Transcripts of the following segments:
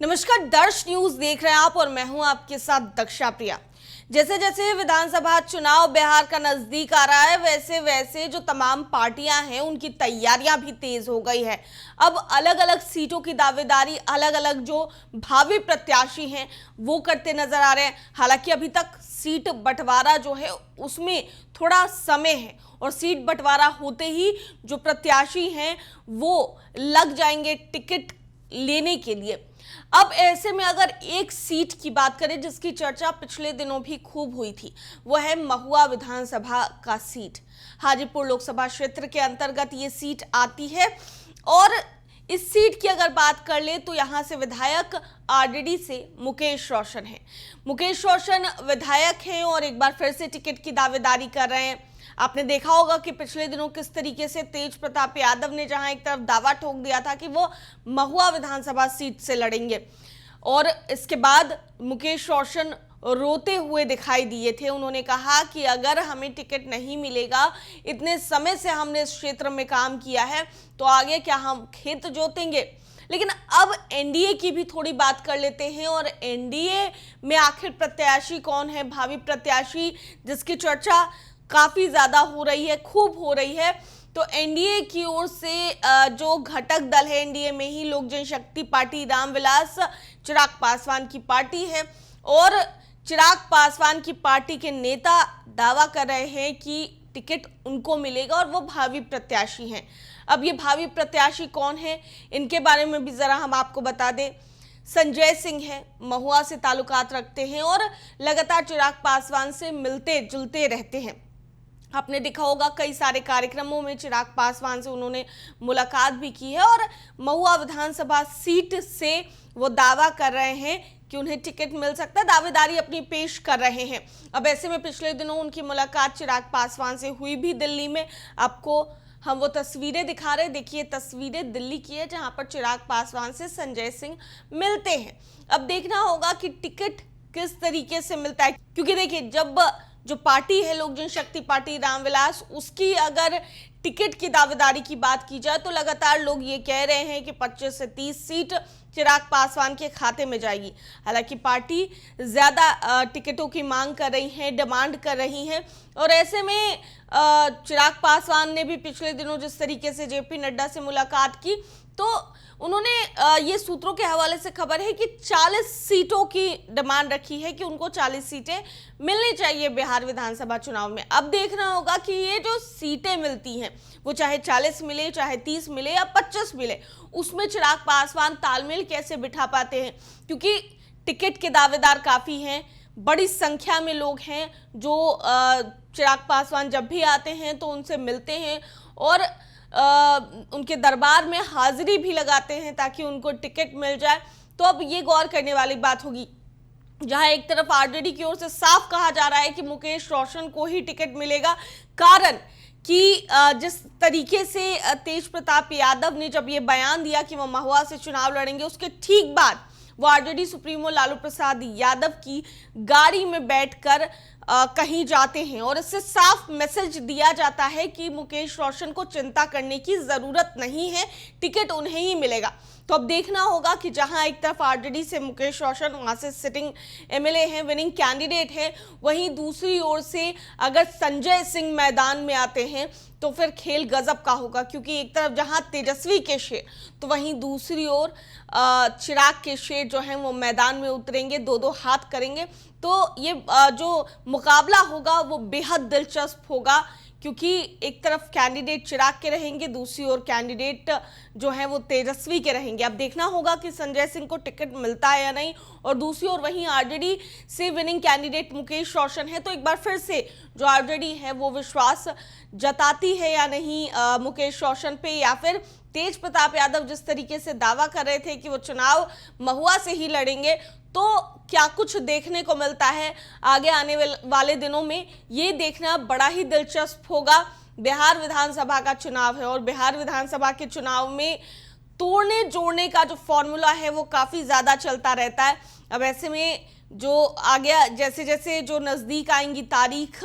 नमस्कार, दर्श न्यूज देख रहे हैं आप और मैं हूं आपके साथ दक्षा प्रिया। जैसे जैसे विधानसभा चुनाव बिहार का नजदीक आ रहा है, वैसे वैसे जो तमाम पार्टियां हैं उनकी तैयारियां भी तेज हो गई है। अब अलग अलग सीटों की दावेदारी अलग अलग जो भावी प्रत्याशी हैं वो करते नजर आ रहे हैं। हालांकि अभी तक सीट बंटवारा जो है उसमें थोड़ा समय है और सीट बंटवारा होते ही जो प्रत्याशी हैं वो लग जाएंगे टिकट लेने के लिए। अब ऐसे में अगर एक सीट की बात करें जिसकी चर्चा पिछले दिनों भी खूब हुई थी, वो है महुआ विधानसभा का सीट। हाजीपुर लोकसभा क्षेत्र के अंतर्गत ये सीट आती है और इस सीट की अगर बात कर ले तो यहां से विधायक आरजेडी से मुकेश रोशन है। मुकेश रोशन विधायक हैं और एक बार फिर से टिकट की दावेदारी कर रहे हैं। आपने देखा होगा कि पिछले दिनों किस तरीके से तेज प्रताप यादव ने जहां एक तरफ दावा ठोक दिया था कि वो महुआ विधानसभा सीट से लड़ेंगे और इसके बाद मुकेश रोशन रोते हुए दिखाई दिए थे। उन्होंने कहा कि अगर हमें टिकट नहीं मिलेगा, इतने समय से हमने इस क्षेत्र में काम किया है, तो आगे क्या हम खेत जोतेंगे। लेकिन अब एनडीए की भी थोड़ी बात कर लेते हैं और एनडीए में आखिर प्रत्याशी कौन है, भावी प्रत्याशी जिसकी चर्चा काफी ज्यादा हो रही है, खूब हो रही है। तो एनडीए की ओर से जो घटक दल है एनडीए में ही लोक जनशक्ति पार्टी रामविलास चिराग पासवान की पार्टी है और चिराग पासवान की पार्टी के नेता दावा कर रहे हैं कि टिकट उनको मिलेगा और वो भावी प्रत्याशी हैं। अब ये भावी प्रत्याशी कौन है, इनके बारे में भी जरा हम आपको बता दें। संजय सिंह है, महुआ से ताल्लुकात रखते हैं और लगातार चिराग पासवान से मिलते जुलते रहते हैं। आपने देखा होगा कई सारे कार्यक्रमों में चिराग पासवान से उन्होंने मुलाकात भी की है और महुआ विधानसभा सीट से वो दावा कर रहे हैं कि उन्हें टिकट मिल सकता है, दावेदारी अपनी पेश कर रहे हैं। अब ऐसे में पिछले दिनों उनकी मुलाकात चिराग पासवान से हुई भी दिल्ली में। आपको हम वो तस्वीरें दिखा रहे हैं, देखिए तस्वीरें दिल्ली की है जहां पर चिराग पासवान से संजय सिंह मिलते हैं। अब देखना होगा कि टिकट किस तरीके से मिलता है, क्योंकि देखिए जब जो पार्टी है लोक जनशक्ति पार्टी रामविलास, उसकी अगर टिकट की दावेदारी की बात की जाए तो लगातार लोग ये कह रहे हैं कि 25 से 30 सीट चिराग पासवान के खाते में जाएगी। हालांकि पार्टी ज्यादा टिकटों की मांग कर रही है, डिमांड कर रही है और ऐसे में चिराग पासवान ने भी पिछले दिनों जिस तरीके से जेपी नड्डा से मुलाकात की तो उन्होंने ये सूत्रों के हवाले से खबर है कि 40 सीटों की डिमांड रखी है कि उनको 40 सीटें मिलनी चाहिए बिहार विधानसभा चुनाव में। अब देखना होगा कि ये जो सीटें मिलती हैं वो चाहे 40 मिले, चाहे 30 मिले या 25 मिले, उसमें चिराग पासवान तालमेल कैसे बिठा पाते हैं, क्योंकि टिकट के दावेदार काफी हैं, बड़ी संख्या में लोग हैं जो चिराग पासवान जब भी आते हैं तो उनसे मिलते हैं और उनके दरबार में हाजिरी भी लगाते हैं ताकि उनको टिकट मिल जाए। तो अब ये गौर करने वाली बात होगी, जहां एक तरफ आरजेडी की ओर से साफ कहा जा रहा है कि मुकेश रोशन को ही टिकट मिलेगा, कारण कि जिस तरीके से तेज प्रताप यादव ने जब ये बयान दिया कि वो महुआ से चुनाव लड़ेंगे, उसके ठीक बाद वो आरजेडी सुप्रीमो लालू प्रसाद यादव की गाड़ी में बैठकर कहीं जाते हैं और इससे साफ मैसेज दिया जाता है कि मुकेश रोशन को चिंता करने की जरूरत नहीं है, टिकट उन्हें ही मिलेगा। तो अब देखना होगा कि जहां एक तरफ आरजेडी से मुकेश रोशन वहां से सिटिंग एमएलए हैं, विनिंग कैंडिडेट हैं, वहीं दूसरी ओर से अगर संजय सिंह मैदान में आते हैं तो फिर खेल गजब का होगा, क्योंकि एक तरफ जहां तेजस्वी के शेर तो वहीं दूसरी ओर चिराग के शेर जो हैं वो मैदान में उतरेंगे, दो दो हाथ करेंगे। तो ये जो मुकाबला होगा वो बेहद दिलचस्प होगा, क्योंकि एक तरफ कैंडिडेट चिराग के रहेंगे, दूसरी ओर कैंडिडेट जो है वो तेजस्वी के रहेंगे। अब देखना होगा कि संजय सिंह को टिकट मिलता है या नहीं, और दूसरी ओर वहीं आरजेडी से विनिंग कैंडिडेट मुकेश रोशन है। तो एक बार फिर से जो आरजेडी है वो विश्वास जताती है या नहीं मुकेश रोशन पे, या फिर तेज प्रताप यादव जिस तरीके से दावा कर रहे थे कि वो चुनाव महुआ से ही लड़ेंगे, तो क्या कुछ देखने को मिलता है आगे आने वाले दिनों में, ये देखना बड़ा ही दिलचस्प होगा। बिहार विधानसभा का चुनाव है और बिहार विधानसभा के चुनाव में तोड़ने जोड़ने का जो फॉर्मूला है वो काफी ज्यादा चलता रहता है। अब ऐसे में जो आगे जैसे जैसे जो नजदीक आएंगी तारीख,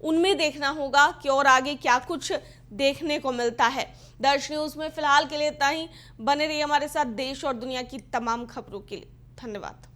उनमें देखना होगा कि और आगे क्या कुछ देखने को मिलता है। दर्श न्यूज में फिलहाल के लिए इतना ही। बने रहिए हमारे साथ देश और दुनिया की तमाम खबरों के लिए। धन्यवाद।